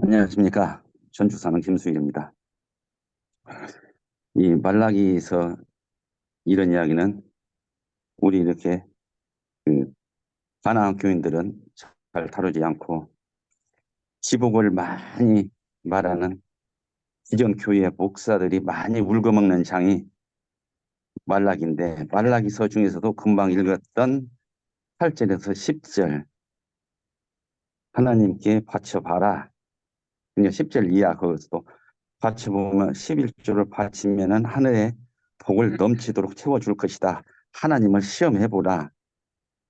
안녕하십니까. 전주사는 김수일입니다. 이 말라기서 이런 이야기는 우리 이렇게 그 가나안 교인들은 잘 다루지 않고 지복을 많이 말하는 기존 교회 목사들이 많이 울거먹는 장이 말라기인데, 말라기서 중에서도 금방 읽었던 8절에서 10절 하나님께 바쳐봐라. 그냥 10절 이하 거기서도 바쳐보면 11조를 바치면은 하늘에 복을 넘치도록 채워줄 것이다. 하나님을 시험해보라.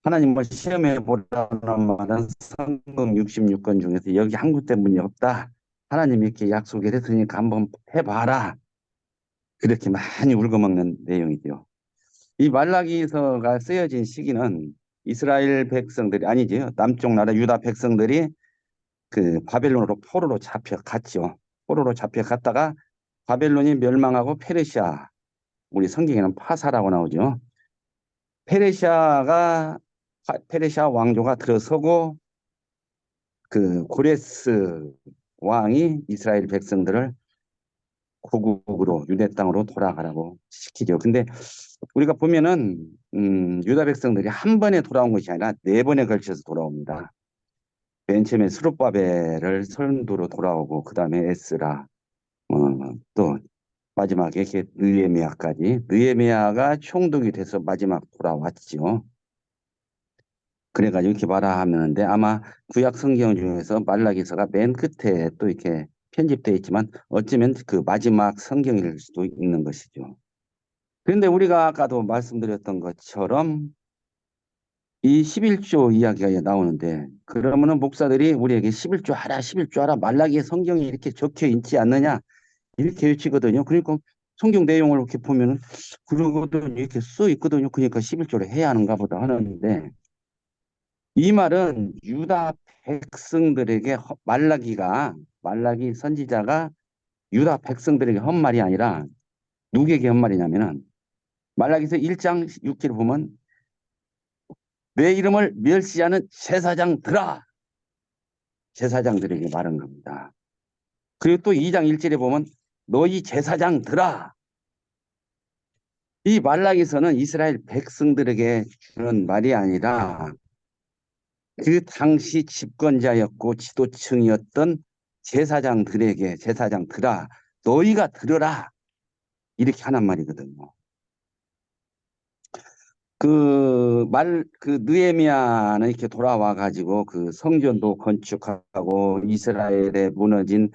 하나님을 시험해보라는 말은 성경 66권 중에서 여기 한 군데 문이 없다. 하나님이 이렇게 약속을 했으니까 한번 해봐라. 그렇게 많이 울거먹는 내용이죠. 이 말라기서가 쓰여진 시기는 이스라엘 백성들이 아니죠. 남쪽 나라 유다 백성들이 그 바벨론으로 포로로 잡혀갔죠. 포로로 잡혀갔다가 바벨론이 멸망하고 페르시아, 우리 성경에는 파사라고 나오죠. 페르시아 왕조가 들어서고 그 고레스 왕이 이스라엘 백성들을 고국으로 유대 땅으로 돌아가라고 시키죠. 근데 우리가 보면은 유다 백성들이 한 번에 돌아온 것이 아니라 네 번에 걸쳐서 돌아옵니다. 맨 처음에 스룹바벨을 선두로 돌아오고 그 다음에 에스라, 또 마지막에 이렇게 느헤미야가 총독이 돼서 마지막 돌아왔죠. 그래가지고 이렇게 말하 하는데 아마 구약 성경 중에서 말라기서가 맨 끝에 또 이렇게 편집되어 있지만 어쩌면 그 마지막 성경일 수도 있는 것이죠. 그런데 우리가 아까도 말씀드렸던 것처럼 이 11조 이야기가 나오는데 그러면은 목사들이 우리에게 11조 하라 11조 하라 말라기의 성경에 이렇게 적혀 있지 않느냐 이렇게 외치거든요. 그러니까 성경 내용을 이렇게 보면은 그러거든요. 이렇게 써 있거든요. 그러니까 11조를 해야 하는가 보다 하는데 이 말은 유다 백성들에게 말라기 선지자가 유다 백성들에게 한 말이 아니라 누구에게 한 말이냐면은 말라기서 1장 6절을 보면 내 이름을 멸시하는 제사장들아 제사장들에게 말한 겁니다. 그리고 또 2장 1절에 보면 너희 제사장들아 이 말라기서는 이스라엘 백성들에게 주는 말이 아니라 그 당시 집권자였고 지도층이었던 제사장들아 너희가 들어라 이렇게 하는 말이거든요. 그 느헤미야는 이렇게 돌아와 가지고 그 성전도 건축하고 이스라엘에 무너진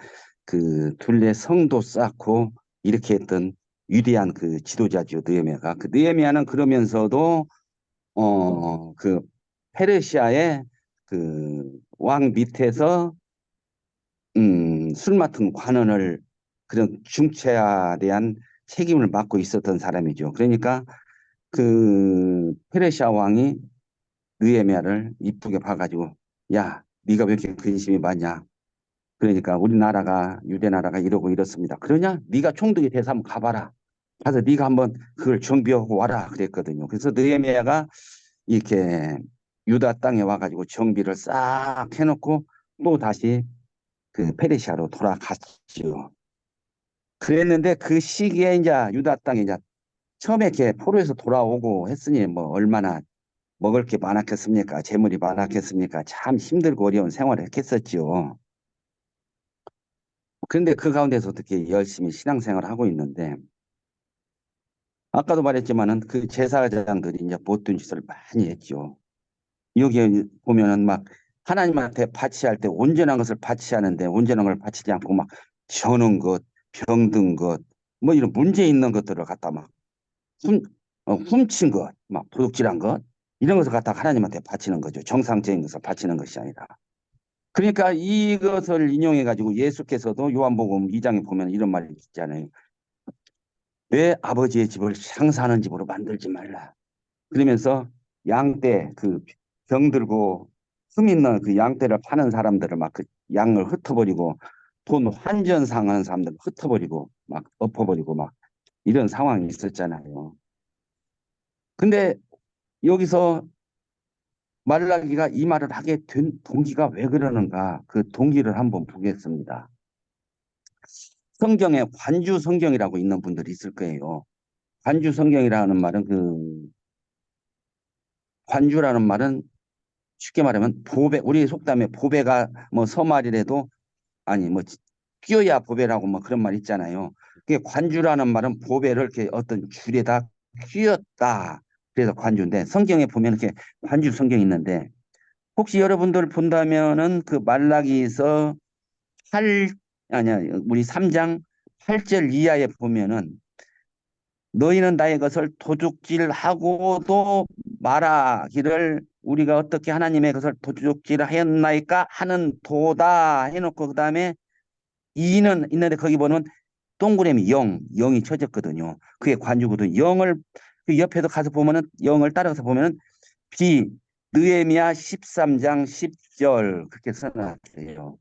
그 둘레 성도 쌓고 이렇게 했던 위대한 그 지도자죠. 느헤미야가. 그 느헤미야는 그러면서도 그 페르시아의 그 왕 밑에서 술 맡은 관원을 그런 중채에 대한 책임을 맡고 있었던 사람이죠. 그러니까 그 페르시아 왕이 느헤미야를 이쁘게 봐가지고 야, 네가 왜 이렇게 근심이 많냐? 그러니까 우리나라가 유대 나라가 이러고 이렇습니다. 그러냐? 네가 총독이 돼서 한번 가봐라. 가서 네가 한번 그걸 정비하고 와라 그랬거든요. 그래서 느헤미야가 이렇게 유다 땅에 와가지고 정비를 싹 해놓고 또 다시 그 페르시아로 돌아갔죠. 그랬는데 그 시기에 이제 유다 땅에 이제 처음에 이렇게 포로에서 돌아오고 했으니 뭐 얼마나 먹을 게 많았겠습니까? 재물이 많았겠습니까? 참 힘들고 어려운 생활을 했겠었죠. 그런데 그 가운데서 어떻게 열심히 신앙생활을 하고 있는데 아까도 말했지만은 그 제사장들이 이제 못된 짓을 많이 했죠. 여기 보면은 막 하나님한테 바치할 때 온전한 것을 바치하는데 온전한 걸 바치지 않고 막 저는 것, 병든 것, 뭐 이런 문제 있는 것들을 갖다 막 훔, 훔친 것, 막 도둑질한 것 이런 것을 갖다 하나님한테 바치는 거죠. 정상적인 것을 바치는 것이 아니라. 그러니까 이것을 인용해 가지고 예수께서도 요한복음 2장에 보면 이런 말이 있잖아요. 내 아버지의 집을 상사하는 집으로 만들지 말라. 그러면서 양떼 그 병 들고 흠 있는 그 양떼를 파는 사람들을 막 그 양을 흩어버리고 돈 환전상하는 사람들 흩어버리고 막 엎어버리고 막 이런 상황이 있었잖아요. 근데 여기서 말라기가 이 말을 하게 된 동기가 왜 그러는가? 그 동기를 한번 보겠습니다. 성경에 관주 성경이라고 있는 분들이 있을 거예요. 관주 성경이라는 말은 관주라는 말은 쉽게 말하면 보배, 우리 속담에 보배가 뭐 서말이라도 아니 뭐 끼어야 보배라고 뭐 그런 말 있잖아요. 그게 관주라는 말은 보배를 이렇게 어떤 줄에다 끼었다. 그래서 관주인데 성경에 보면 이렇게 관주 성경이 있는데 혹시 여러분들 본다면은 그 말라기서 8 아니야 우리 3장 8절 이하에 보면은 너희는 나의 것을 도둑질하고도 말하기를 우리가 어떻게 하나님의 것을 도둑질하였나이까 하는 도다 해놓고 그다음에 이는 있는데 거기 보면 동그라미 영이 쳐졌거든요. 그게 관주거든. 영을 그 옆에도 가서 보면은 영을 따라가서 보면은 비 느헤미야 13장 10절 그렇게 써놨어요.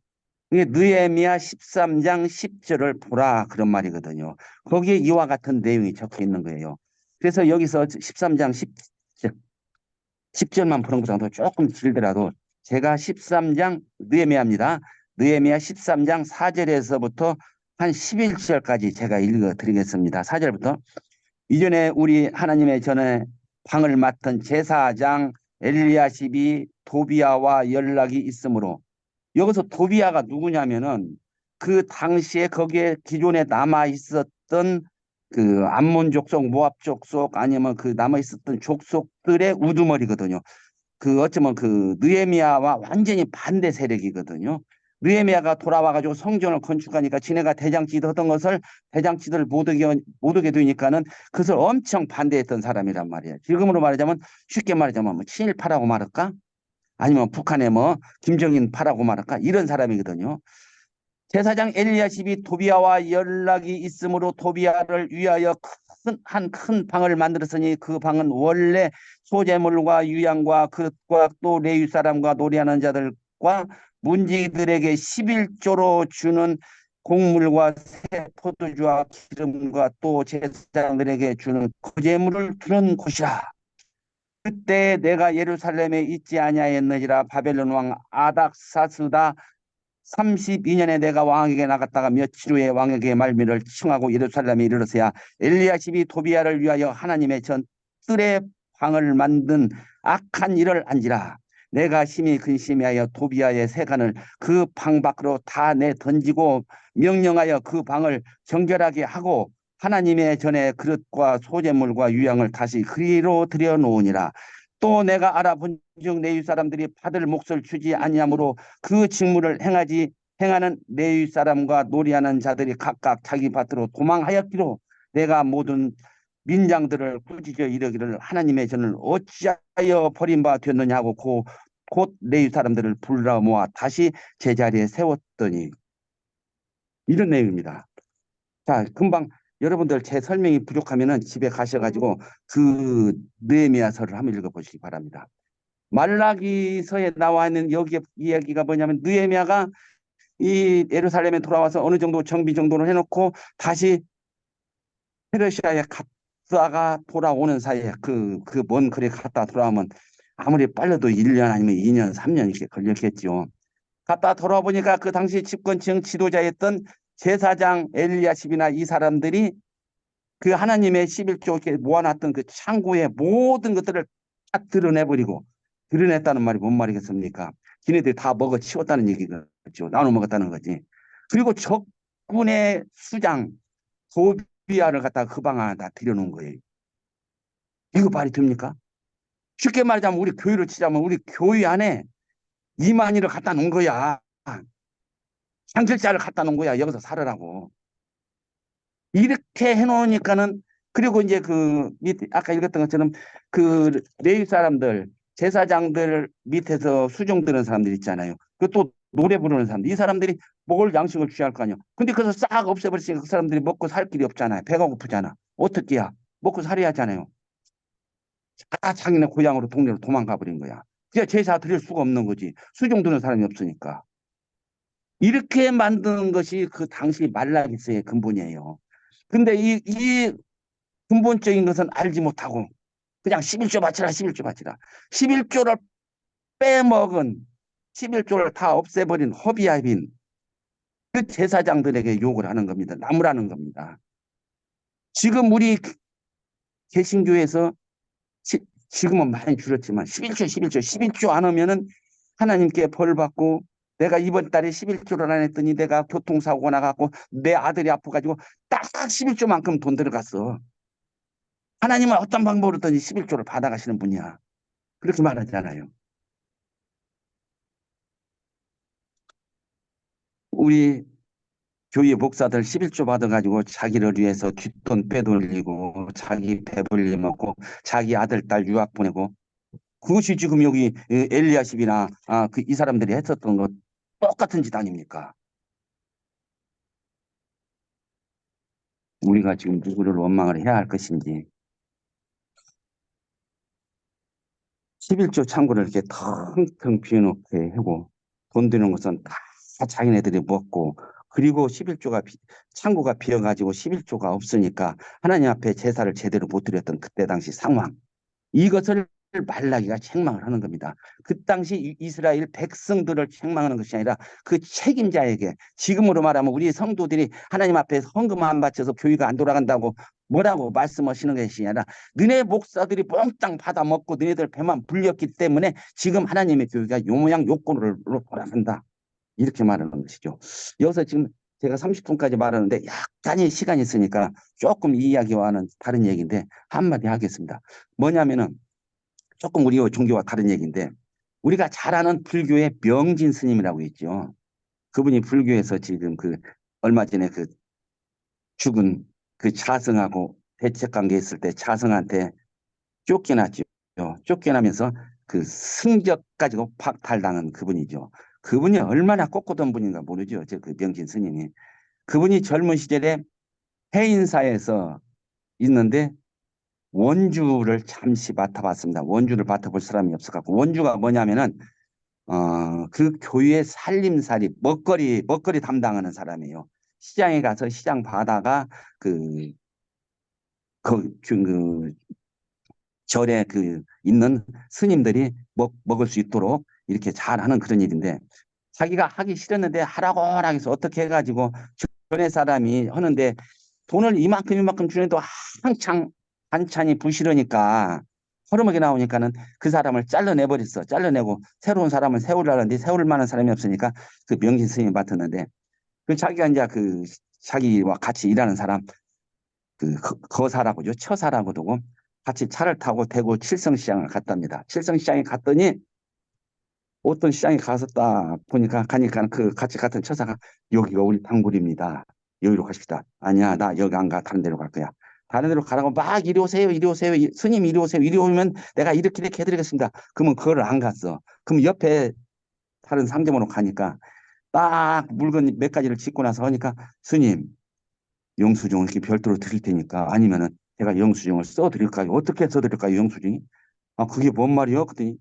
이게 느헤미야 13장 10절을 보라 그런 말이거든요. 거기에 이와 같은 내용이 적혀 있는 거예요. 그래서 여기서 13장 10절만 보는 것보다 조금 길더라도 제가 13장 느헤미야입니다. 느헤미야 13장 4절에서부터 한 11절까지 제가 읽어 드리겠습니다. 4절부터 이전에 우리 하나님의 전에 방을 맡은 제사장 엘리야십이 도비야와 연락이 있으므로 여기서 도비야가 누구냐면은 그 당시에 거기에 기존에 남아 있었던 그 암몬 족속, 모압 족속 아니면 그 남아 있었던 족속들의 우두머리거든요. 그 어쩌면 그 느헤미야와 완전히 반대 세력이거든요. 느헤미야가 돌아와가지고 성전을 건축하니까 지네가 대장짓 하던 것을 대장짓을 못 오게 되니까는 그것을 엄청 반대했던 사람이란 말이에요. 지금으로 말하자면 쉽게 말하자면 뭐 친일파라고 말할까? 아니면 북한에 뭐 김정인 파라고 말할까? 이런 사람이거든요. 제사장 엘리야십이 도비야와 연락이 있으므로 도비야를 위하여 한 큰 방을 만들었으니 그 방은 원래 소재물과 유향과 그릇과 또 레위 사람과 노래하는 자들과 문지기들에게 11조로 주는 곡물과 새 포도주와 기름과 또 제사장들에게 주는 거제물을 두는 곳이라. 그때 내가 예루살렘에 있지 아니하였느니라. 바벨론 왕 아닥사스다 32년에 내가 왕에게 나갔다가 며칠 후에 왕에게 말미를 칭하고 예루살렘에 이르러서야 엘리야십이 도비야를 위하여 하나님의 전 뜰의 방을 만든 악한 일을 안지라. 내가 심히 근심하여 도비야의 세간을 그 방 밖으로 다 내 던지고 명령하여 그 방을 정결하게 하고 하나님의 전에 그릇과 소재물과 유향을 다시 그리로 들여놓으니라. 또 내가 알아본 즉 레위 사람들이 받을 몫을 주지 아니하므로 그 직무를 행하는 레위 사람과 놀이하는 자들이 각각 자기 밭으로 도망하였기로 내가 모든 민장들을 꾸짖어 이르기를 하나님의 전을 어찌하여 버린 바 되었느냐 하고 곧 레위 사람들을 불러 모아 다시 제자리에 세웠더니 이런 내용입니다. 자, 금방 여러분들 제 설명이 부족하면은 집에 가셔가지고 그 느헤미야서를 한번 읽어보시기 바랍니다. 말라기서에 나와 있는 여기 이야기가 뭐냐면 느헤미야가 이 예루살렘에 돌아와서 어느 정도 정비 정도를 해놓고 다시 페르시아에 갔다가 돌아오는 사이에 그 먼 거리 갔다 돌아오면 아무리 빨라도 1년 아니면 2년, 3년 이렇게 걸렸겠죠. 갔다 돌아보니까 그 당시 집권층 지도자였던 제사장 엘리야십이나 이 사람들이 그 하나님의 11조 이렇게 모아놨던 그 창고의 모든 것들을 다 드러내버리고 드러냈다는 말이 뭔 말이겠습니까? 지네들이 다 먹어 치웠다는 얘기겠죠. 나눠 먹었다는 거지. 그리고 적군의 수장 도비야를 갖다가 그 방 안에 다 들여놓은 거예요. 이거 말이 됩니까? 쉽게 말하자면 우리 교회를 치자면 우리 교회 안에 이만희를 갖다 놓은 거야. 상실자를 갖다 놓은 거야. 여기서 살으라고. 이렇게 해놓으니까는 그리고 이제 그 밑에 아까 읽었던 것처럼 그 레위 사람들 제사장들 밑에서 수종 드는 사람들 있잖아요. 그 또 노래 부르는 사람들 이 사람들이 먹을 양식을 취할 거 아니야. 근데 그래서 싹 없애버리니까 그 사람들이 먹고 살 길이 없잖아요. 배가 고프잖아. 어떻게 해야 먹고 살아야 하잖아요. 다 자기네 고향으로 동네로 도망가 버린 거야. 그냥 제사 드릴 수가 없는 거지. 수종 드는 사람이 없으니까. 이렇게 만드는 것이 그 당시 말라기스의 근본이에요. 근데 이 근본적인 것은 알지 못하고 그냥 11조 바치라 11조 바치라 11조를 빼먹은 11조를 다 없애버린 허비아빈 그 제사장들에게 욕을 하는 겁니다. 나무라는 겁니다. 지금 우리 개신교에서 지금은 많이 줄었지만 11조 안 하면은 하나님께 벌 받고 내가 이번 달에 11조를 안 했더니 내가 교통사고 나갖고 내 아들이 아파가지고 딱 11조만큼 돈 들어갔어. 하나님은 어떤 방법으로 든지 11조를 받아가시는 분이야. 그렇게 말하잖아요. 우리 교회 목사들 11조 받아가지고 자기를 위해서 뒷돈 빼돌리고 자기 배불리 먹고 자기 아들, 딸 유학 보내고 그것이 지금 여기 엘리야십이나 이 사람들이 했었던 것 똑같은 짓 아닙니까? 우리가 지금 누구를 원망을 해야 할 것인지 11조 창고를 이렇게 텅텅 비워놓게 하고 돈 드는 것은 다 자기네들이 먹고 그리고 창고가 비어가지고 11조가 없으니까 하나님 앞에 제사를 제대로 못 드렸던 그때 당시 상황 이것을 말라기가 책망을 하는 겁니다. 그 당시 이스라엘 백성들을 책망하는 것이 아니라 그 책임자에게 지금으로 말하면 우리 성도들이 하나님 앞에 헌금 안 바쳐서 교회가 안 돌아간다고 뭐라고 말씀하시는 것이 아니라 너네 목사들이 몽땅 받아 먹고 너네들 배만 불렸기 때문에 지금 하나님의 교회가 요 모양 요꼴로 돌아간다. 이렇게 말하는 것이죠. 여기서 지금 제가 30분까지 말하는데 약간의 시간이 있으니까 조금 이 이야기와는 다른 얘기인데 한마디 하겠습니다. 뭐냐면은 조금 우리 종교와 다른 얘기인데 우리가 잘 아는 불교의 명진 스님이라고 있죠. 그분이 불교에서 지금 얼마 전에 죽은 자승하고 대책 관계 있을 때 자승한테 쫓겨났죠. 쫓겨나면서 승적 가지고 박탈당한 그분이죠. 그분이 얼마나 꼿꼿한 분인가 모르죠. 명진 스님이. 그분이 젊은 시절에 해인사에서 있는데 원주를 잠시 맡아봤습니다. 원주를 맡아볼 사람이 없어갖고 원주가 뭐냐면은 그 교회 살림살이 먹거리 담당하는 사람이에요. 시장에 가서 시장 바다가 그, 그 절에 있는 스님들이 먹을 수 있도록 이렇게 잘하는 그런 일인데 자기가 하기 싫었는데 하라고 해서 어떻게 해가지고 전에 사람이 하는데 돈을 이만큼 주는데도 한창 반찬이 부실하니까 허름하게 나오니까는 그 사람을 잘라내버렸어. 잘라내고 새로운 사람을 세우려는데 세울 만한 사람이 없으니까 명진 스님이 맡았는데 자기가 이제 자기와 같이 일하는 사람 거사라고죠. 처사라고 두고 같이 차를 타고 대구 칠성시장을 갔답니다. 칠성시장에 갔더니 어떤 시장에 가서 딱 보니까 가니까 같이 갔던 처사가 여기가 우리 단골입니다. 여기로 가십시다. 아니야, 나 여기 안 가. 다른 데로 갈 거야. 다른 데로 가라고 막 이리 오세요, 이리 오세요. 스님 이리 오세요. 이리 오면 내가 이렇게 해드리겠습니다. 그러면 그거를 안 갔어. 그럼 옆에 다른 상점으로 가니까 딱 물건 몇 가지를 짓고 나서 하니까 스님 영수증을 이렇게 별도로 드릴 테니까 아니면은 제가 영수증을 써드릴까요? 어떻게 써드릴까요? 영수증이? 그게 뭔 말이요? 그랬더니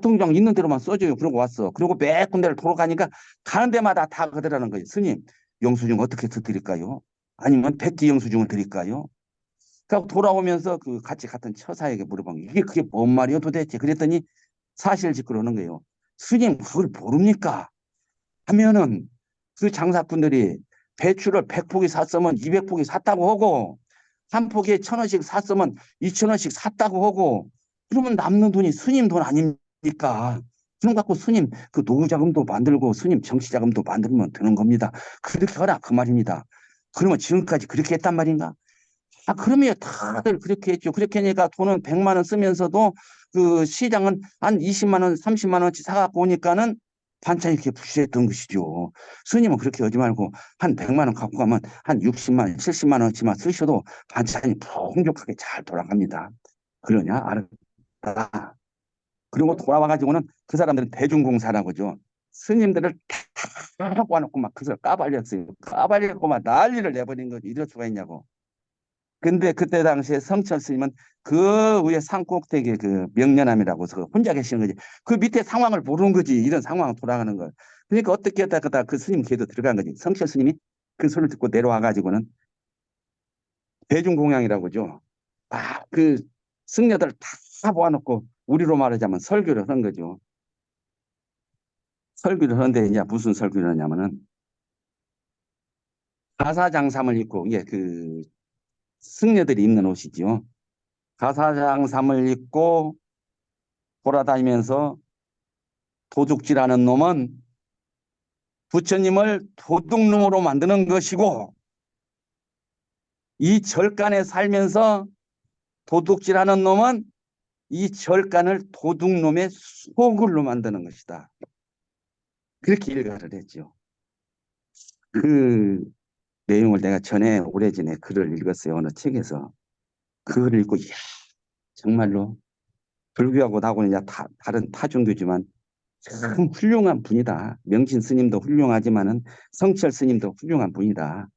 통장 있는 대로만 써줘요. 그러고 왔어. 그리고 몇 군데를 돌아가니까 가는 데마다 다 그러라는 거예요. 스님, 영수증 어떻게 써드릴까요? 아니면 백지 영수증을 드릴까요? 그러고 돌아오면서 같이 갔던 처사에게 물어본 게 그게 뭔 말이요 도대체? 그랬더니 사실 그러는 거예요. 스님 그걸 모릅니까? 하면은 장사꾼들이 배추를 100포기 샀으면 200포기 샀다고 하고 한 포기에 1,000원씩 샀으면 2,000원씩 샀다고 하고 그러면 남는 돈이 스님 돈 아닙니까? 그럼 갖고 스님 노후 자금도 만들고 스님 정치 자금도 만들면 되는 겁니다. 그렇게 하라 그 말입니다. 그러면 지금까지 그렇게 했단 말인가? 그러면 다들 그렇게 했죠. 그렇게 하니까 돈은 100만 원 쓰면서도 시장은 한 20만 원, 30만 원치 사갖고 오니까는 반찬이 이렇게 부실했던 것이죠. 스님은 그렇게 하지 말고 한 100만 원 갖고 가면 한 60만 원, 70만 원치만 쓰셔도 반찬이 풍족하게 잘 돌아갑니다. 그러냐? 알았다. 그리고 돌아와가지고는 그 사람들은 대중공사라고 하죠. 스님들을 다 모아놓고 막 그걸 까발렸어요. 까발렸고 막 난리를 내버린 거지. 이럴 수가 있냐고. 근데 그때 당시에 성철 스님은 그 위에 산 꼭대기에 명련함이라고 해서 혼자 계시는 거지. 그 밑에 상황을 모르는 거지. 이런 상황 돌아가는 걸. 그러니까 어떻게 했다가 그 스님 걔도 들어간 거지. 성철 스님이 그 소리를 듣고 내려와 가지고는 대중공양이라고 죠. 승려들 다 모아놓고 우리로 말하자면 설교를 한 거죠. 설교를 하는데 이제 무슨 설교를 하냐면은 가사장삼을 입고 이게 그 승려들이 입는 옷이지요. 가사장삼을 입고 돌아다니면서 도둑질하는 놈은 부처님을 도둑놈으로 만드는 것이고 이 절간에 살면서 도둑질하는 놈은 이 절간을 도둑놈의 소굴로 만드는 것이다. 그렇게 일가를 했죠. 그 내용을 내가 전에 오래전에 글을 읽었어요. 어느 책에서. 그 글을 읽고 이야, 정말로 불교하고 나하고는 이제 다른 타종교지만 참 훌륭한 분이다. 명신 스님도 훌륭하지만은 성철 스님도 훌륭한 분이다.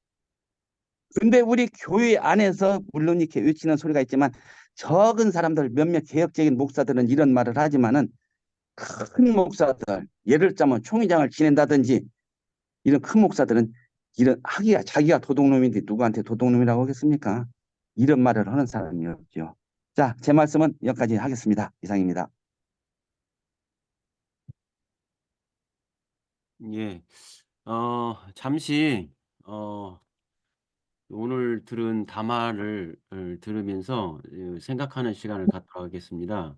근데 우리 교회 안에서 물론 이렇게 외치는 소리가 있지만 적은 사람들 몇몇 개혁적인 목사들은 이런 말을 하지만은 큰 목사들 예를 들자면 총회장을 지낸다든지 이런 큰 목사들은 이런 하기야 자기가 도둑놈인데 누구한테 도둑놈이라고 하겠습니까? 이런 말을 하는 사람이 없죠. 자, 제 말씀은 여기까지 하겠습니다. 이상입니다. 예, 잠시 오늘 들은 담화를 들으면서 생각하는 시간을 갖도록 하겠습니다.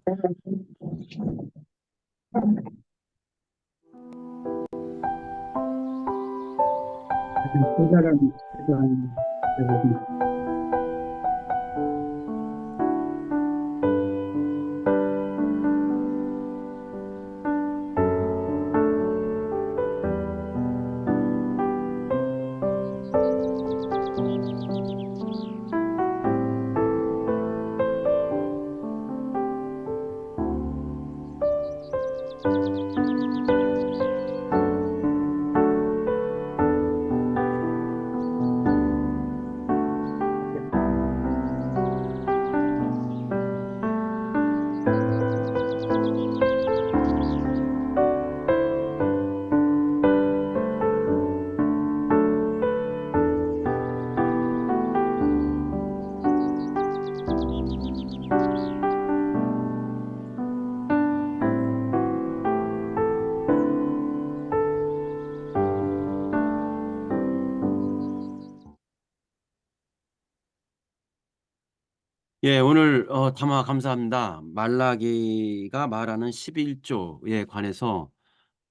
예, 오늘 담화 감사합니다. 말라기가 말하는 11조에 관해서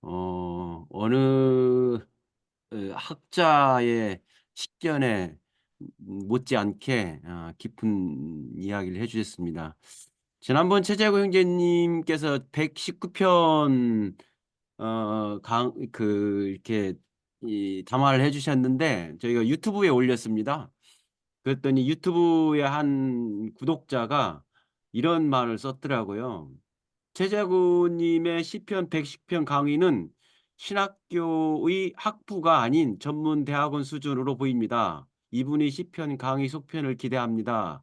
어느 학자의 식견에 못지않게 깊은 이야기를 해주셨습니다. 지난번 최재구 형제님께서 119편 이렇게 이 담화를 해주셨는데 저희가 유튜브에 올렸습니다. 그랬더니 유튜브의 한 구독자가 이런 말을 썼더라고요. 최재구님의 시편 110편 강의는 신학교의 학부가 아닌 전문 대학원 수준으로 보입니다. 이분이 시편 강의 속편을 기대합니다.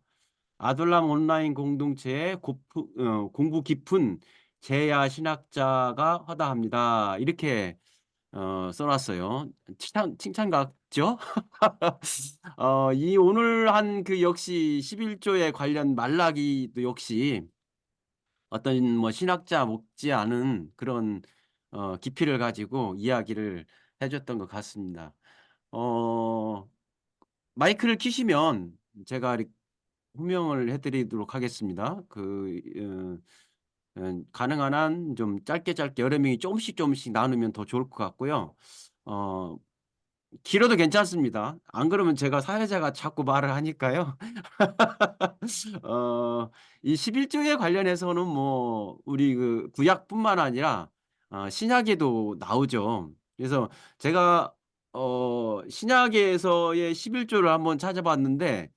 아둘람 온라인 공동체의 공부 깊은 재야 신학자가 허다합니다. 이렇게 써놨어요. 칭찬 같죠? 이 오늘 한 그 역시 11조에 관련 말라기도 역시 어떤 뭐 신학자 못지않은 그런 깊이를 가지고 이야기를 해줬던 것 같습니다. 어, 마이크를 키시면 제가 호명을 해드리도록 하겠습니다. 가능한 한 좀 짧게 여러 명이 조금씩 나누면 더 좋을 것 같고요. 어, 길어도 괜찮습니다. 안 그러면 제가 사회자가 자꾸 말을 하니까요. 이 11조에 관련해서는 뭐 우리 그 구약뿐만 아니라 신약에도 나오죠. 그래서 제가 신약에서의 11조를 한번 찾아봤는데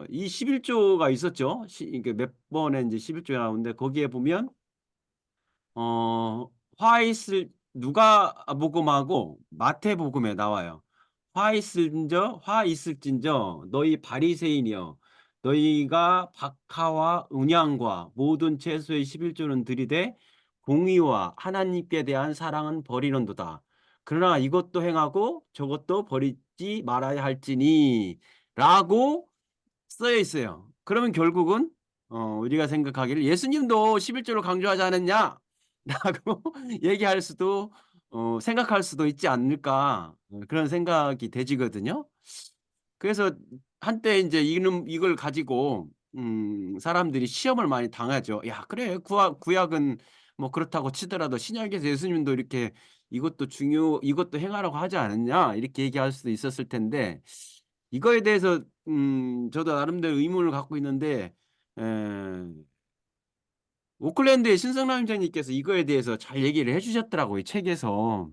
이 11조가 있었죠. 이게 몇 번에 이제 11조가 나오는데 거기에 보면 어, 누가복음하고 마태복음에 나와요. 화 있을진저 너희 바리새인이여 너희가 박하와 음양과 모든 채소의 11조는 들이되 공의와 하나님께 대한 사랑은 버리는도다. 그러나 이것도 행하고 저것도 버리지 말아야 할지니 라고 쓰여 있어요. 그러면 결국은 우리가 생각하기를 예수님도 11조를 강조하지 않았냐? 라고 얘기할 수도 생각할 수도 있지 않을까 그런 생각이 되지거든요. 그래서 한때 인제 이걸 가지고 사람들이 시험을 많이 당하죠. "야 그래 구약은 뭐 그렇다고 치더라도 신약에서 예수님도 이렇게 이것도 행하라고 하지 않았냐?" 이렇게 얘기할 수도 있었을 텐데 이거에 대해서 저도 나름대로 의문을 갖고 있는데 에 오클랜드의 신성남 원장님께서 이거에 대해서 잘 얘기를 해 주셨더라고요, 이 책에서.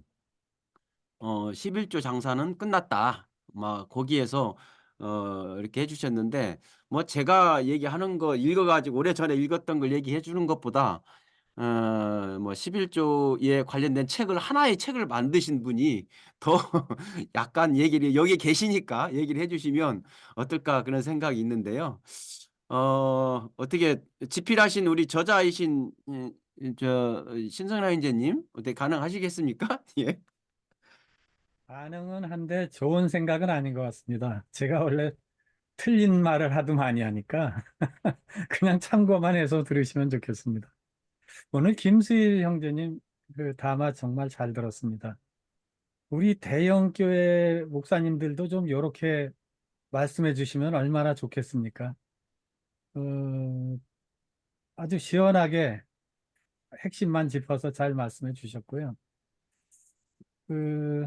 11조 장사는 끝났다. 막 거기에서 이렇게 해 주셨는데 뭐 제가 얘기하는 거 읽어 가지고 오래전에 읽었던 걸 얘기해 주는 것보다 뭐 11조에 관련된 책을 하나의 책을 만드신 분이 더 약간 얘기를 여기 계시니까 얘기를 해 주시면 어떨까 그런 생각이 있는데요. 어떻게 집필하신 우리 저자이신 신성라 형제님 어떻게 가능하시겠습니까? 예. 가능은 한데 좋은 생각은 아닌 것 같습니다. 제가 원래 틀린 말을 하도 많이 하니까 그냥 참고만 해서 들으시면 좋겠습니다. 오늘 김수일 형제님 그 담화 정말 잘 들었습니다. 우리 대형교회 목사님들도 좀 이렇게 말씀해 주시면 얼마나 좋겠습니까? 어, 아주 시원하게 핵심만 짚어서 잘 말씀해 주셨고요. 그,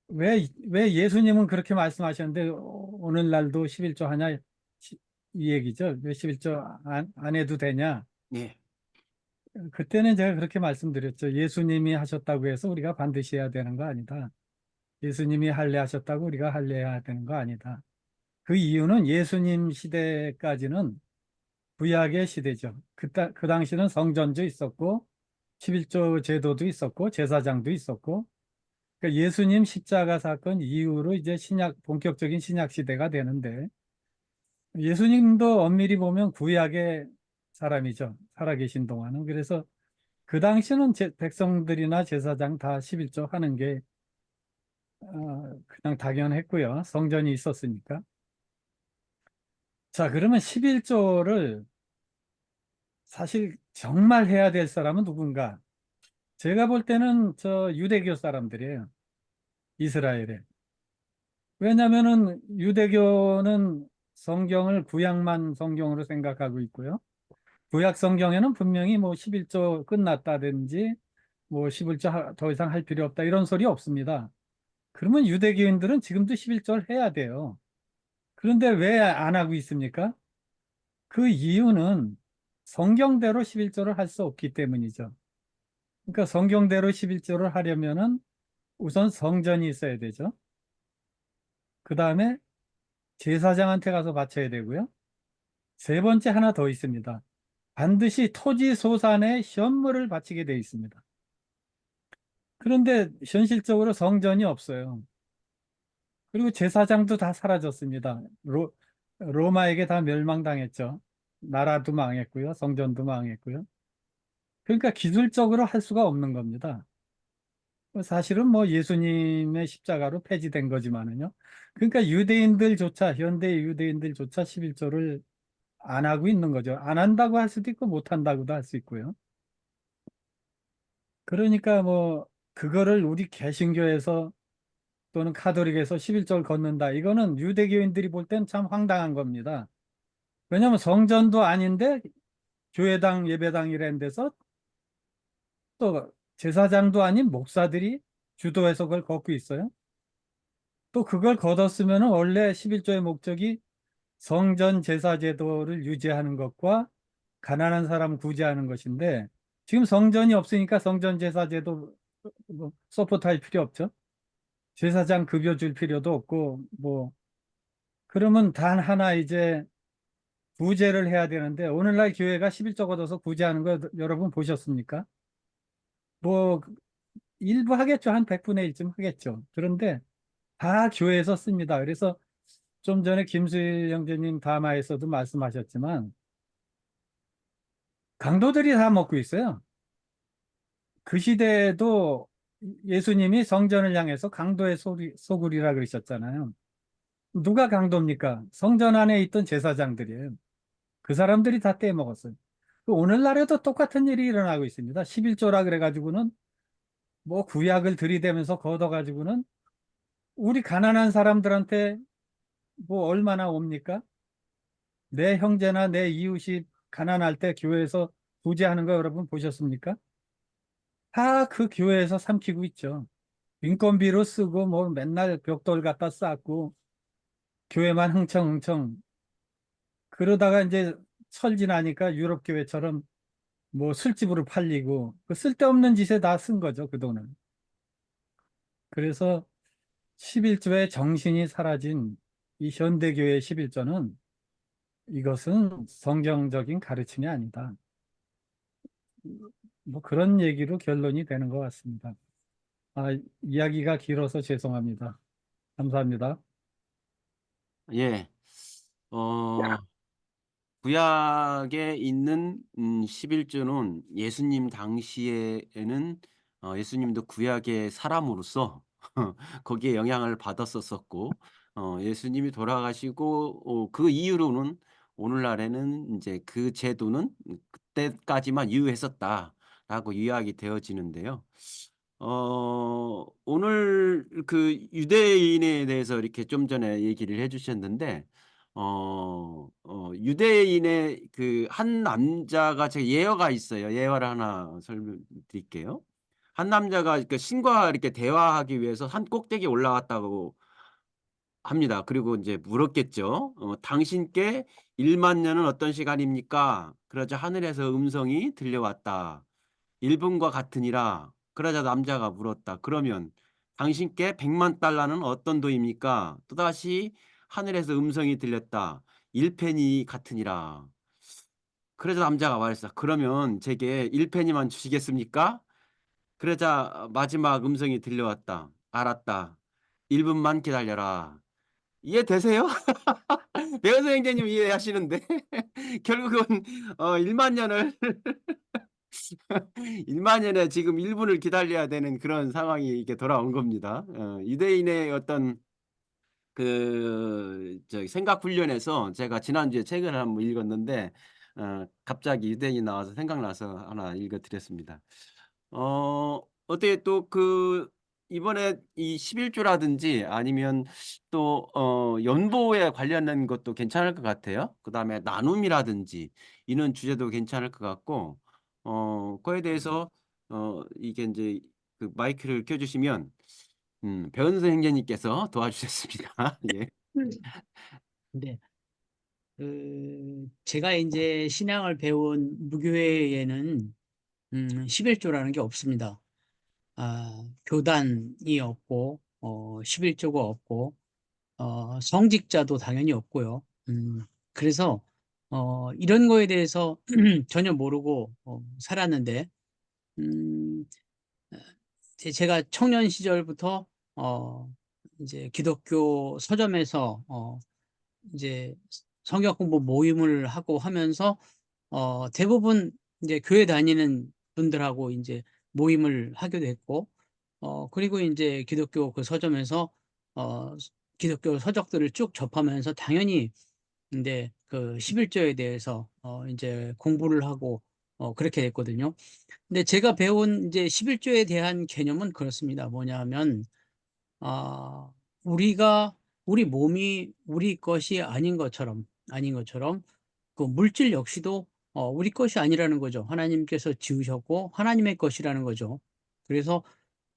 왜 예수님은 그렇게 말씀하셨는데 오늘날도 11조 하냐 이 얘기죠. 왜 11조 안 해도 되냐? 예. 그때는 제가 그렇게 말씀드렸죠. 예수님이 하셨다고 해서 우리가 반드시 해야 되는 거 아니다. 예수님이 할례 하셨다고 우리가 할례해야 되는 거 아니다. 그 이유는 예수님 시대까지는 구약의 시대죠. 그 당시는 성전도 있었고 11조 제도도 있었고 제사장도 있었고 그러니까 예수님 십자가 사건 이후로 이제 본격적인 신약 시대가 되는데 예수님도 엄밀히 보면 구약의 사람이죠. 살아계신 동안은. 그래서 그 당시는 백성들이나 제사장 다 11조 하는 게 그냥 당연했고요. 성전이 있었으니까. 자, 그러면 11조를 사실 정말 해야 될 사람은 누군가? 제가 볼 때는 저 유대교 사람들이에요. 이스라엘에. 왜냐면은 유대교는 성경을 구약만 성경으로 생각하고 있고요. 구약 성경에는 분명히 뭐 11조 끝났다든지 뭐 11조 더 이상 할 필요 없다 이런 소리 없습니다. 그러면 유대교인들은 지금도 11조를 해야 돼요. 그런데 왜 안 하고 있습니까? 그 이유는 성경대로 11조를 할 수 없기 때문이죠. 그러니까 성경대로 11조를 하려면은 우선 성전이 있어야 되죠. 그 다음에 제사장한테 가서 바쳐야 되고요. 세 번째 하나 더 있습니다. 반드시 토지 소산에 현물을 바치게 돼 있습니다. 그런데 현실적으로 성전이 없어요. 그리고 제사장도 다 사라졌습니다. 로마에게 다 멸망당했죠. 나라도 망했고요. 성전도 망했고요. 그러니까 기술적으로 할 수가 없는 겁니다. 사실은 뭐 예수님의 십자가로 폐지된 거지만은요. 그러니까 유대인들조차, 현대 유대인들조차 11조를 안 하고 있는 거죠. 안 한다고 할 수도 있고 못 한다고도 할 수 있고요. 그러니까 뭐 그거를 우리 개신교에서 또는 카톨릭에서 11조를 걷는다. 이거는 유대교인들이 볼 땐 참 황당한 겁니다. 왜냐하면 성전도 아닌데 교회당 예배당이라는 데서 또 제사장도 아닌 목사들이 주도해서 그걸 걷고 있어요. 또 그걸 걷었으면 원래 11조의 목적이 성전 제사 제도를 유지하는 것과 가난한 사람 구제하는 것인데 지금 성전이 없으니까 성전 제사 제도 뭐 서포트할 필요 없죠. 제사장 급여 줄 필요도 없고 뭐 그러면 단 하나 이제 구제를 해야 되는데 오늘날 교회가 11조 걷어서 구제하는 거 여러분 보셨습니까? 뭐 일부 하겠죠. 한 100분의 1쯤 하겠죠. 그런데 다 교회에서 씁니다. 그래서 좀 전에 김수일 형제님 담화에서도 말씀하셨지만 강도들이 다 먹고 있어요. 그 시대에도 예수님이 성전을 향해서 강도의 소굴이라 그러셨잖아요. 누가 강도입니까? 성전 안에 있던 제사장들이에요. 그 사람들이 다 떼먹었어요. 오늘날에도 똑같은 일이 일어나고 있습니다. 11조라 그래가지고는 뭐 구약을 들이대면서 걷어가지고는 우리 가난한 사람들한테 뭐 얼마나 옵니까? 내 형제나 내 이웃이 가난할 때 교회에서 구제하는 거 여러분 보셨습니까? 다 그 교회에서 삼키고 있죠. 인건비로 쓰고 뭐 맨날 벽돌 갖다 쌓고 교회만 흥청흥청 그러다가 이제 철지나니까 유럽 교회처럼 뭐 술집으로 팔리고 그 쓸데없는 짓에 다 쓴 거죠, 그 돈은. 그래서 11조의 정신이 사라진 이 현대교회의 11조는 이것은 성경적인 가르침이 아니다. 뭐 그런 얘기로 결론이 되는 것 같습니다. 이야기가 길어서 죄송합니다. 감사합니다. 예. 어, 구약에 있는 11조는 예수님 당시에는 예수님도 구약의 사람으로서 거기에 영향을 받았었었고 예수님이 돌아가시고 그 이후로는 오늘날에는 이제 그 제도는 그때까지만 유효했었다라고 이야기 되어지는데요. 오늘 그 유대인에 대해서 이렇게 좀 전에 얘기를 해 주셨는데 유대인의 그 한 남자가 제가 예화가 있어요. 예화를 하나 설명드릴게요. 한 남자가 그 신과 이렇게 대화하기 위해서 산 꼭대기에 올라갔다고 합니다. 그리고 인제 물었겠죠. "당신께 1만 년은 어떤 시간입니까?" 그러자 하늘에서 음성이 들려왔다. "1 분과 같으니라." 그러자 남자가 물었다. "그러면 당신께 100만 달러는 어떤 돈입니까?" 또다시 하늘에서 음성이 들렸다. "1 페니 같으니라." 그러자 남자가 말했어. "그러면 제게 1 페니만 주시겠습니까?" 그러자 마지막 음성이 들려왔다. "알았다. 1 분만 기다려라." 이해되세요? 배은서 형제님 이해하시는데 결국은 1만 년을 1만 년에 지금 1 분을 기다려야 되는 그런 상황이 이렇게 돌아온 겁니다. 유대인의 어떤 그 저기 생각 훈련에서 제가 지난주에 책을 한번 읽었는데 갑자기 유대인이 나와서 생각나서 하나 읽어 드렸습니다. 어떻게 또 그 이번에 이 11조라든지 아니면 또 연보에 관련된 것도 괜찮을 것 같아요. 그다음에 나눔이라든지 이런 주제도 괜찮을 것 같고 그거에 대해서 이게 인제 그 마이크를 켜 주시면 배은서 형제님께서 도와주셨습니다. 예. 네. 제가 이제 신앙을 배운 무교회에는 11조라는 게 없습니다. 교단이 없고 11조가 없고 성직자도 당연히 없고요. 그래서 이런 거에 대해서 전혀 모르고 살았는데 음, 제가 청년 시절부터 이제 기독교 서점에서 이제 성경 공부 모임을 하고 하면서 대부분 이제 교회 다니는 분들하고 이제 모임을 하게 됐고 그리고 이제 기독교 그 서점에서 기독교 서적들을 쭉 접하면서 당연히 인제 그 11조에 대해서 인제 공부를 하고 그렇게 됐거든요. 근데 제가 배운 이제 11조에 대한 개념은 그렇습니다. 뭐냐면 아 우리가 우리 몸이 우리 것이 아닌 것처럼 그 물질 역시도 우리 것이 아니라는 거죠. 하나님께서 지으셨고 하나님의 것이라는 거죠. 그래서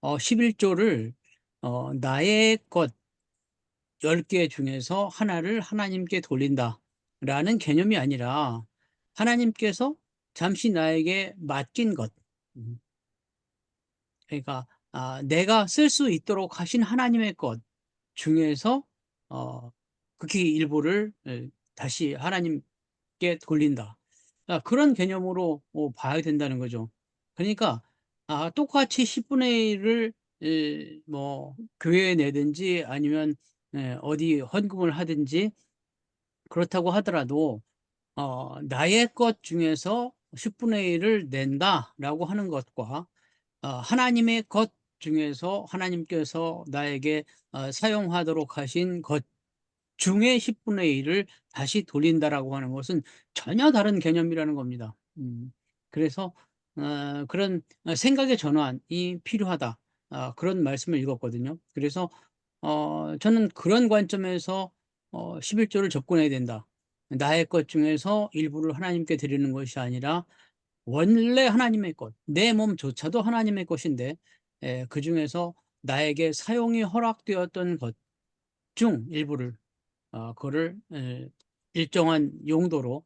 11조를 나의 것 10개 중에서 하나를 하나님께 돌린다라는 개념이 아니라 하나님께서 잠시 나에게 맡긴 것 그러니까 내가 쓸 수 있도록 하신 하나님의 것 중에서 어 극히 일부를 다시 하나님께 돌린다. 그런 개념으로 봐야 된다는 거죠. 그러니까 똑같이 10분의 1을 뭐 교회에 내든지 아니면 어디 헌금을 하든지 그렇다고 하더라도 나의 것 중에서 10분의 1을 낸다라고 하는 것과 하나님의 것 중에서 하나님께서 나에게 사용하도록 하신 것 중에 10분의 1을 다시 돌린다라고 하는 것은 전혀 다른 개념이라는 겁니다. 그래서 그런 생각의 전환이 필요하다. 그런 말씀을 읽었거든요. 그래서 저는 그런 관점에서 11조를 접근해야 된다. 나의 것 중에서 일부를 하나님께 드리는 것이 아니라 원래 하나님의 것, 내 몸조차도 하나님의 것인데 그 중에서 나에게 사용이 허락되었던 것 중 일부를 그거를 일정한 용도로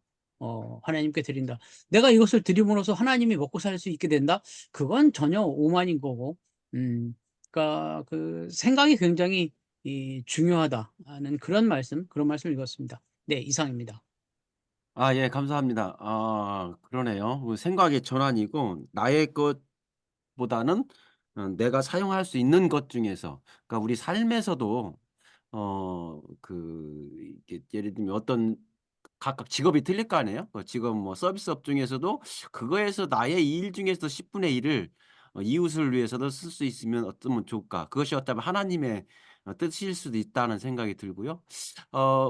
하나님께 드린다. 내가 이것을 드림으로써 하나님이 먹고 살 수 있게 된다? 그건 전혀 오만인 거고, 그러니까 그 생각이 굉장히 중요하다는 그런 말씀을 읽었습니다. 네, 이상입니다. 아, 예, 감사합니다. 아, 그러네요. 그 생각의 전환이고 나의 것보다는 내가 사용할 수 있는 것 중에서, 그러니까 우리 삶에서도 이게 예를 들면 어떤 각각 직업이 틀릴 거 아니에요? 직업 뭐 서비스업 중에서도 그거에서 나의 일 중에서 10분의 1을 이웃을 위해서도 쓸 수 있으면 어쩌면 좋을까? 그것이 어쩌면 하나님의 뜻일 수도 있다는 생각이 들고요.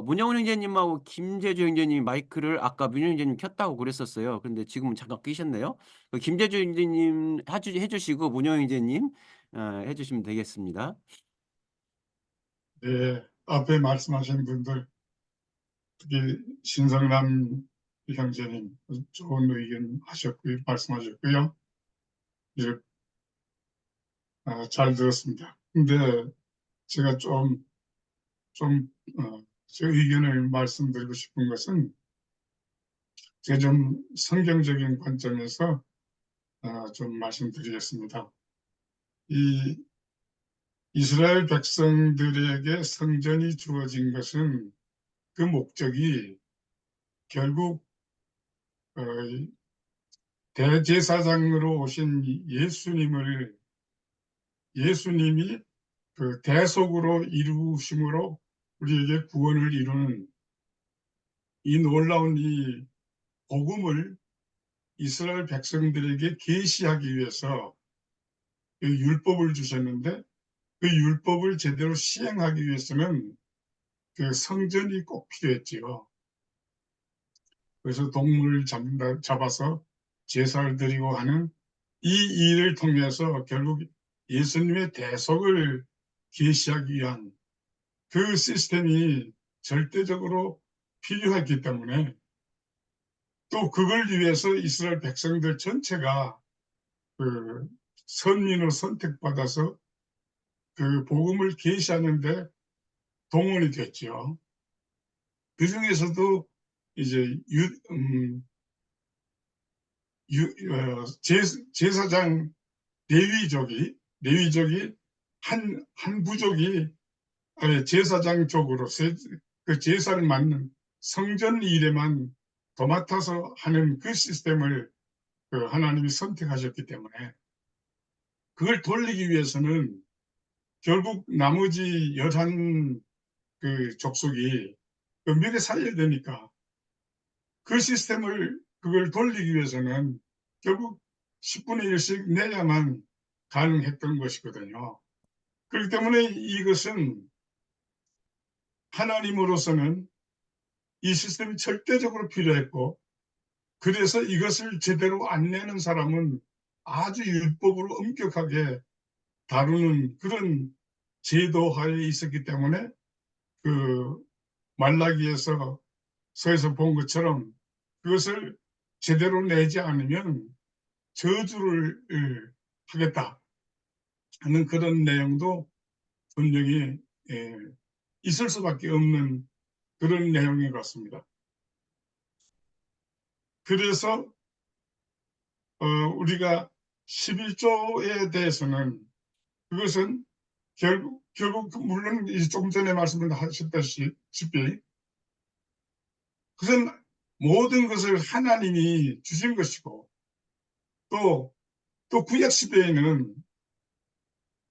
문영훈 형제님하고 김재주 형제님이 마이크를 아까 문영훈 형제님 켰다고 그랬었어요. 근데 지금은 잠깐 끄셨네요. 김재주 형제님 해 주시고 문영훈 형제님 해 주시면 되겠습니다. 네, 앞에 말씀하신 분들, 특히 신성남 형제님 좋은 의견 하셨고요, 말씀하셨고요. 이제 잘 들었습니다. 근데 제가 제 의견을 말씀드리고 싶은 것은 제가 좀 성경적인 관점에서 좀 말씀드리겠습니다. 이 이스라엘 백성들에게 성전이 주어진 것은 그 목적이 결국 어, 대제사장으로 오신 예수님이 그 대속으로 이루심으로 우리에게 구원을 이루는 이 놀라운 이 복음을 이스라엘 백성들에게 계시하기 위해서 그 율법을 주셨는데 그 율법을 제대로 시행하기 위해서는 그 성전이 꼭 필요했지요. 그래서 동물을 잡아서 제사를 드리고 하는 이 일을 통해서 결국 예수님의 대속을 계시하기 위한 그 시스템이 절대적으로 필요했기 때문에 또 그걸 위해서 이스라엘 백성들 전체가 그 선민으로 선택받아서 그 복음을 계시하는데 동원이 됐죠. 그 중에서도 이제 제사장 레위족이 한 부족이 제사장 쪽으로 그 제사를 맡는 성전 일에만 도맡아서 하는 그 시스템을 그 하나님이 선택하셨기 때문에 그걸 돌리기 위해서는 결국 나머지 11 그 족속이 면밀히 살려야 되니까 그 시스템을 그걸 돌리기 위해서는 결국 10분의 1씩 내야만 가능했던 것이거든요. 그렇기 때문에 이것은 하나님으로서는 이 시스템이 절대적으로 필요했고 그래서 이것을 제대로 안 내는 사람은 아주 율법으로 엄격하게 다루는 그런 제도하에 있었기 때문에 그 말라기에서 서에서 본 것처럼 그것을 제대로 내지 않으면 저주를 하겠다 하는 그런 내용도 분명히 있을 수밖에 없는 그런 내용인 것 같습니다. 그래서 우리가 11조에 대해서는 그것은 결국 물론 조금 전에 말씀을 하셨다시피 그것은 모든 것을 하나님이 주신 것이고 또 구약 시대에는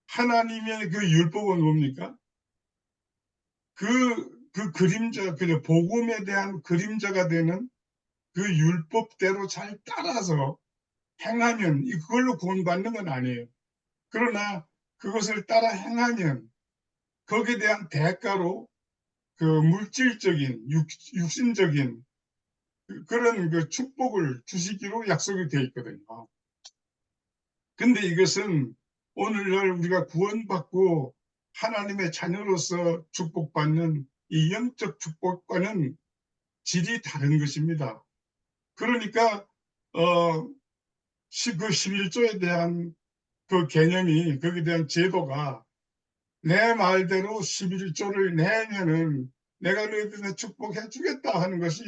하나님의 그 율법은 뭡니까? 그 그림자, 그 복음에 대한 그림자가 되는 그 율법대로 잘 따라서 행하면 그걸로 구원받는 건 아니에요. 그러나 그것을 따라 행하면 거기에 대한 대가로 그 물질적인 육신적인 그런 그 축복을 주시기로 약속이 되어 있거든요. 근데 이것은 오늘날 우리가 구원받고 하나님의 자녀로서 축복받는 이 영적 축복과는 질이 다른 것입니다. 그러니까 그 11조에 대한 그 개념이, 거기에 대한 제도가 내 말대로 11조를 내면은 내가 너희들한테 축복해 주겠다 하는 것이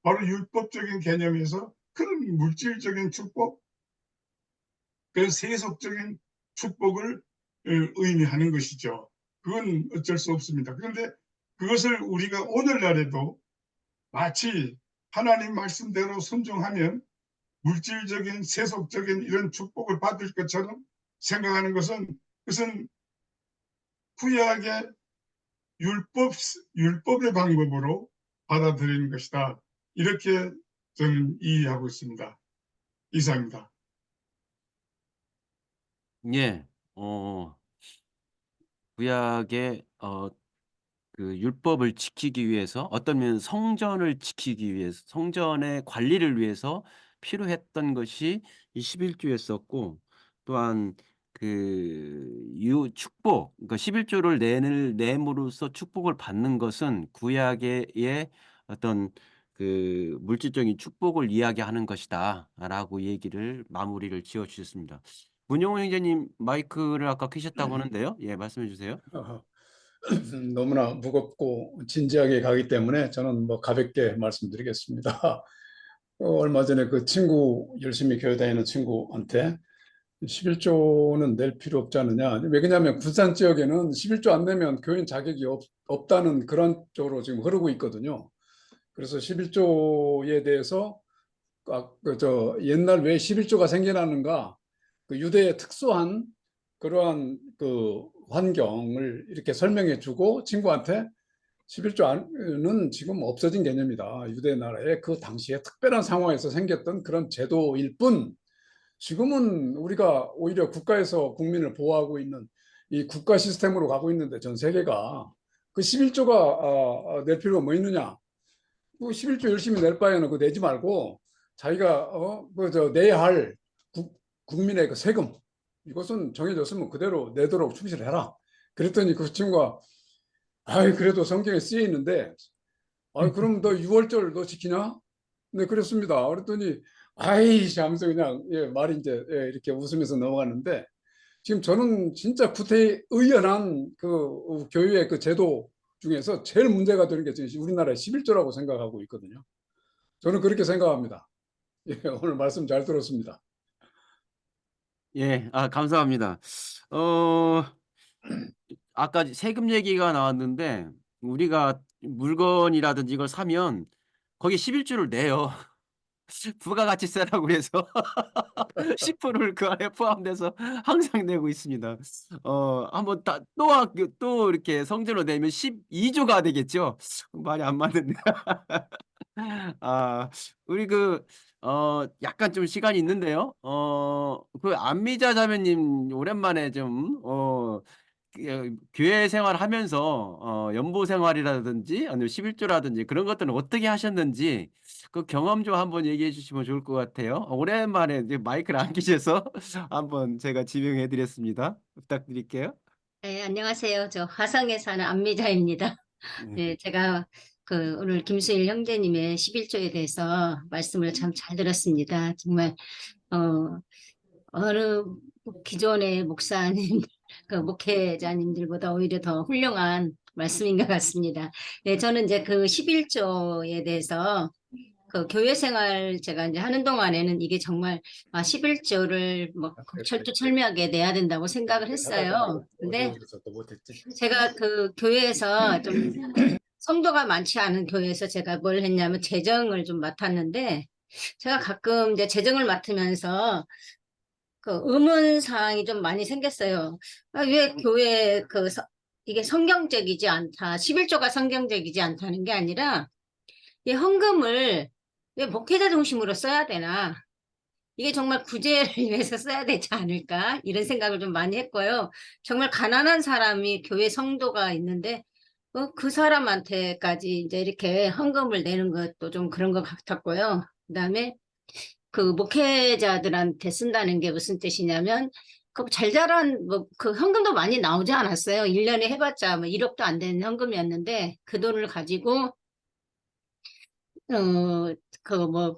바로 율법적인 개념에서 그런 물질적인 축복, 그런 세속적인 축복을 의미하는 것이죠. 그건 어쩔 수 없습니다. 그런데 그것을 우리가 오늘날에도 마치 하나님 말씀대로 순종하면 물질적인 세속적인 이런 축복을 받을 것처럼 생각하는 것은, 그것은 구약의 율법의 방법으로 받아들이는 것이다. 이렇게 저는 이해하고 있습니다. 이상입니다. 예, 구약의 그 율법을 지키기 위해서 어떤 면에서 성전을 지키기 위해서 성전의 관리를 위해서 필요했던 것이 이 11조였었고 또한 축복 그러니까 11조를 내므로써 축복을 받는 것은 구약의 어떤 그 물질적인 축복을 이야기하는 것이다라고 얘기를 마무리를 지어 주셨습니다. 문용호 형제님 마이크를 아까 켜셨다고 하는데요. 예, 말씀해 주세요. 너무나 무겁고 진지하게 가기 때문에 저는 뭐 가볍게 말씀드리겠습니다. 얼마 전에 그 친구, 열심히 교회 다니는 친구한테 11조는 낼 필요 없지 않느냐. 왜 그러냐면 군산 지역에는 11조 안 내면 교인 자격이 없다는 그런 쪽으로 지금 흐르고 있거든요. 그래서 11조에 대해서 옛날 왜 11조가 생겨나는가, 그 유대의 특수한 그러한 그 환경을 이렇게 설명해 주고 친구한테 11조는 지금 없어진 개념이다. 유대 나라의 그 당시에 특별한 상황에서 생겼던 그런 제도일 뿐, 지금은 우리가 오히려 국가에서 국민을 보호하고 있는 이 국가 시스템으로 가고 있는데 전 세계가 그 11조가 낼 필요가 뭐 있느냐. 그 11조 열심히 낼 바에는 그 내지 말고 자기가 내야 할 국민의 그 세금, 이것은 정해졌으면 그대로 내도록 충실해라. 그랬더니 그 친구가 그래도 성경에 쓰여 있는데 그럼 너 6월절 너 지키냐? 네, 그렇습니다. 그랬더니 하면서 그냥 말이 이제 이렇게 웃으면서 넘어갔는데, 지금 저는 진짜 구태의연한 그 교회의 그 제도 중에서 제일 문제가 되는 게 우리나라의 11조라고 생각하고 있거든요. 저는 그렇게 생각합니다. 오늘 말씀 잘 들었습니다. 예. 감사합니다. 어 아까 세금 얘기가 나왔는데 우리가 물건이라든지 이걸 사면 거기에 11조를 내요. 부가가치세라고 그래서 10%를 그 안에 포함돼서 항상 내고 있습니다. 한번 또 이렇게 성전으로 내면 12조가 되겠죠? 말이 안 맞는데. 아 우리 약간 좀 시간이 있는데요. 그 안미자 자매님 오랜만에 좀 교회 생활하면서 연보 생활이라든지 아니면 11조라든지 그런 것들은 어떻게 하셨는지 그 경험 좀 한번 얘기해 주시면 좋을 것 같아요. 오랜만에 이제 마이크를 안 끼셔서 한번 제가 지명해 드렸습니다. 부탁드릴게요. 네, 안녕하세요. 저 화성에 사는 안미자입니다. 네, 제가 오늘 김수일 형제님의 11조에 대해서 말씀을 참 잘 들었습니다. 정말, 어느 기존의 목사님, 목회자님들보다 오히려 더 훌륭한 말씀인 것 같습니다. 네, 저는 이제 그 11조에 대해서 교회 생활 제가 이제 하는 동안에는 이게 정말 11조를 뭐 철두철미하게 내야 된다고 생각을 했어요. 근데 제가 그 교회에서 좀 성도가 많지 않은 교회에서 제가 뭘 했냐면 재정을 좀 맡았는데, 제가 가끔 이제 재정을 맡으면서 의문 사항이 좀 많이 생겼어요. 왜 교회 이게 성경적이지 않다. 11조가 성경적이지 않다는 게 아니라 이 헌금을 왜 목회자 중심으로 써야 되나? 이게 정말 구제를 위해서 써야 되지 않을까? 이런 생각을 좀 많이 했고요. 정말 가난한 사람이 교회 성도가 있는데 그 사람한테까지 이제 이렇게 헌금을 내는 것도 좀 그런 것 같았고요. 그다음에 그 목회자들한테 쓴다는 게 무슨 뜻이냐면 그 잘 자란 뭐 그 현금도 많이 나오지 않았어요. 1년에 해봤자 뭐 1억도 안 되는 현금이었는데 그 돈을 가지고 그 뭐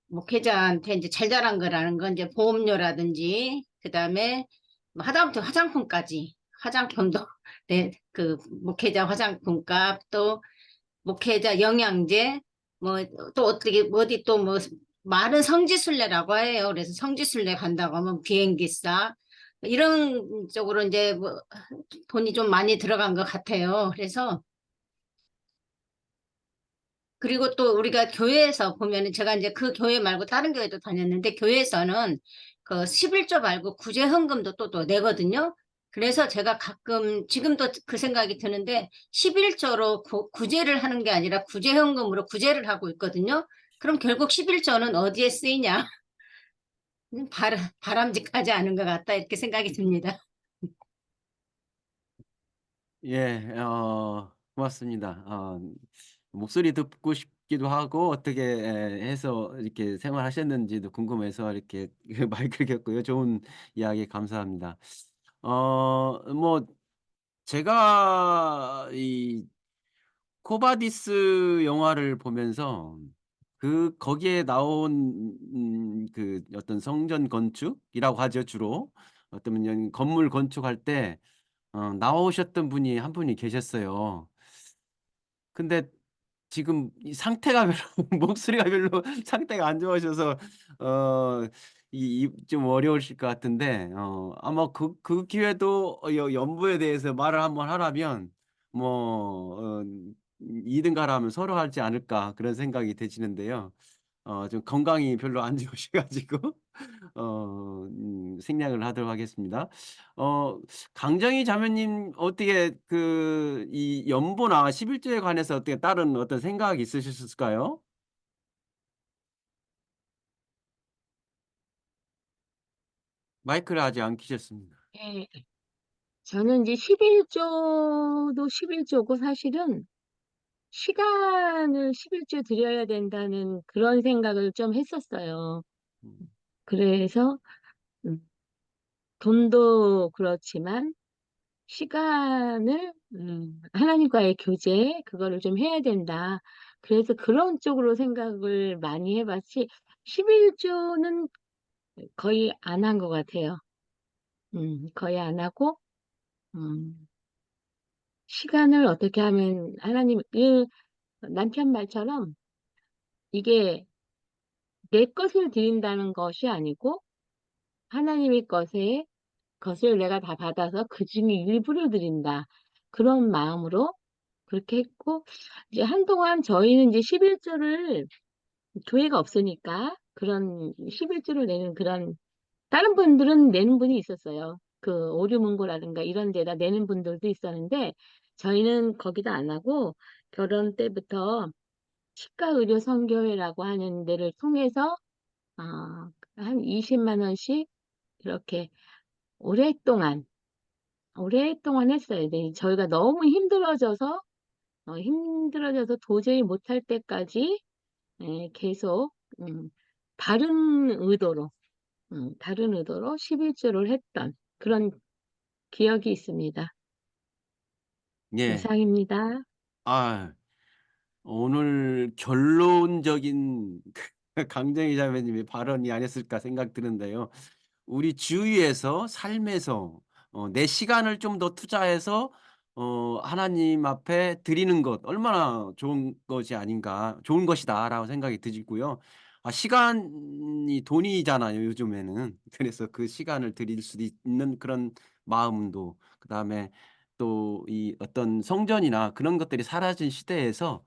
목회자한테 이제 잘 자란 거라는 건 이제 보험료라든지 그다음에 뭐 하다못해 화장품까지 화장품도 네, 그 목회자 화장품값 또 목회자 영양제 뭐 또 어떻게 어디 또 뭐 말은 성지순례라고 해요. 그래서 성지순례 간다고 하면 비행기싸 이런 쪽으로 이제 뭐 돈이 좀 많이 들어간 것 같아요. 그래서 그리고 또 우리가 교회에서 보면은 제가 이제 그 교회 말고 다른 교회도 다녔는데 교회에서는 그 11조 말고 구제 헌금도 또 내거든요. 그래서 제가 가끔 지금도 그 생각이 드는데 11조로 구제를 하는 게 아니라 구제 헌금으로 구제를 하고 있거든요. 그럼 결국 11조는 어디에 쓰이냐? 바람직하지 않은 것 같다 이렇게 생각이 듭니다. 예, 고맙습니다. 목소리 듣고 싶기도 하고 어떻게 해서 이렇게 생활하셨는지도 궁금해서 이렇게 마이크를 켰고요. 좋은 이야기 감사합니다. 뭐 제가 이 코바디스 영화를 보면서 거기에 나온 그 어떤 성전 건축이라고 하죠, 주로. 어떤 건물 건축할 때 나오셨던 분이 한 분이 계셨어요. 근데 지금 이 상태가 별로 목소리가 별로 상태가 안 좋으셔서 어 좀 어려우실 것 같은데 아마 그 기회도 연부에 대해서 말을 한번 하라면 뭐 2 등 가라면 서로 하지 않을까 그런 생각이 드시는데요. 좀 건강이 별로 안 좋으셔 가지고 생략을 하도록 하겠습니다. 어 강정희 자매님 어떻게 이 연보나 11조에 관해서 어떻게 다른 어떤 생각이 있으셨을까요? 마이크를 아직 안 켜셨습니다. 예, 저는 이제 11조도 11조고 사실은 시간을 11조 드려야 된다는 그런 생각을 좀 했었어요. 음. 그래서 음, 돈도 그렇지만 시간을 하나님과의 교제 그거를 좀 해야 된다. 그래서 그런 쪽으로 생각을 많이 해봤지 11조는 거의 안 한 것 같아요. 거의 안 하고 음, 시간을 어떻게 하면 하나님 남편 말처럼 이게 내 것을 드린다는 것이 아니고 하나님의 것을 내가 다 받아서 그 중에 일부를 드린다. 그런 마음으로 그렇게 했고 이제 한동안 저희는 이제 11조를 교회가 없으니까 그런 11조를 내는 그런 다른 분들은 내는 분이 있었어요. 그 오류문고라든가 이런 데다 내는 분들도 있었는데 저희는 거기다 안 하고 결혼 때부터 치과의료 선교회라고 하는 데를 통해서 한 20만 원씩 이렇게 오랫동안 했어요. 네, 저희가 너무 힘들어져서 도저히 못할 때까지 계속 다른 의도로 11조를 했던 그런 기억이 있습니다. 예. 이상입니다. 아 오늘 결론적인 강정희 자매님의 발언이 아니었을까 생각 드는데요. 우리 주위에서 삶에서 내 시간을 좀 더 투자해서 하나님 앞에 드리는 것 얼마나 좋은 것이 아닌가 '좋은 것이다.'라고 생각이 들고요. 시간이 돈이잖아요 요즘에는. 그래서 그 시간을 드릴 수 있는 그런 마음도 그다음에 또 이 어떤 성전이나 그런 것들이 사라진 시대에서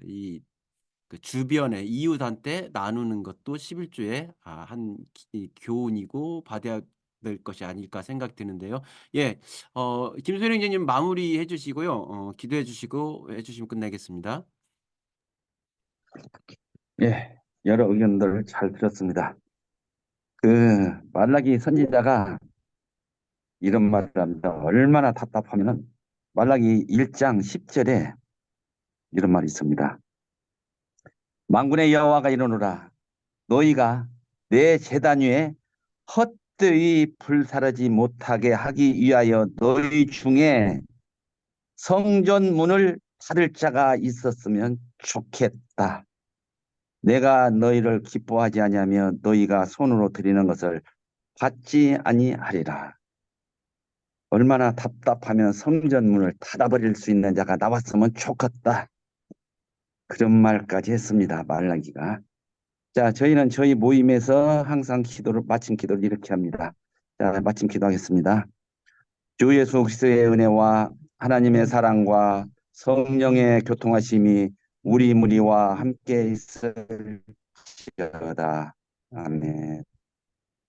이 주변의 이웃한테 나누는 것도 11조의 한 교훈이고 받아야 될 것이 아닐까 생각 드는데요. 예. 김소영 형제님 마무리해 주시고요. 기도해 주시고 해 주시면 끝내겠습니다. 예, 여러 의견들을 잘 들었습니다. 말라기 선지자가 이런 말을 합니다. 얼마나 답답하면은 말라기 1장 10절에 이런 말이 있습니다. 만군의 여호와가 이르노라 너희가 내 제단 위에 헛되이 불사르지 못하게 하기 위하여 너희 중에 성전 문을 닫을 자가 있었으면 좋겠다. 내가 너희를 기뻐하지 아니하며 너희가 손으로 드리는 것을 받지 아니하리라. 얼마나 답답하면 성전 문을 닫아버릴 수 있는 자가 나왔으면 좋겠다. 그런 말까지 했습니다. 말라기가. 자, 저희는 저희 모임에서 항상 마침 기도를 이렇게 합니다. 자, 마침 기도하겠습니다. 주 예수 그리스도의 은혜와 하나님의 사랑과 성령의 교통하심이 우리 무리와 함께 있을지어다. 아멘.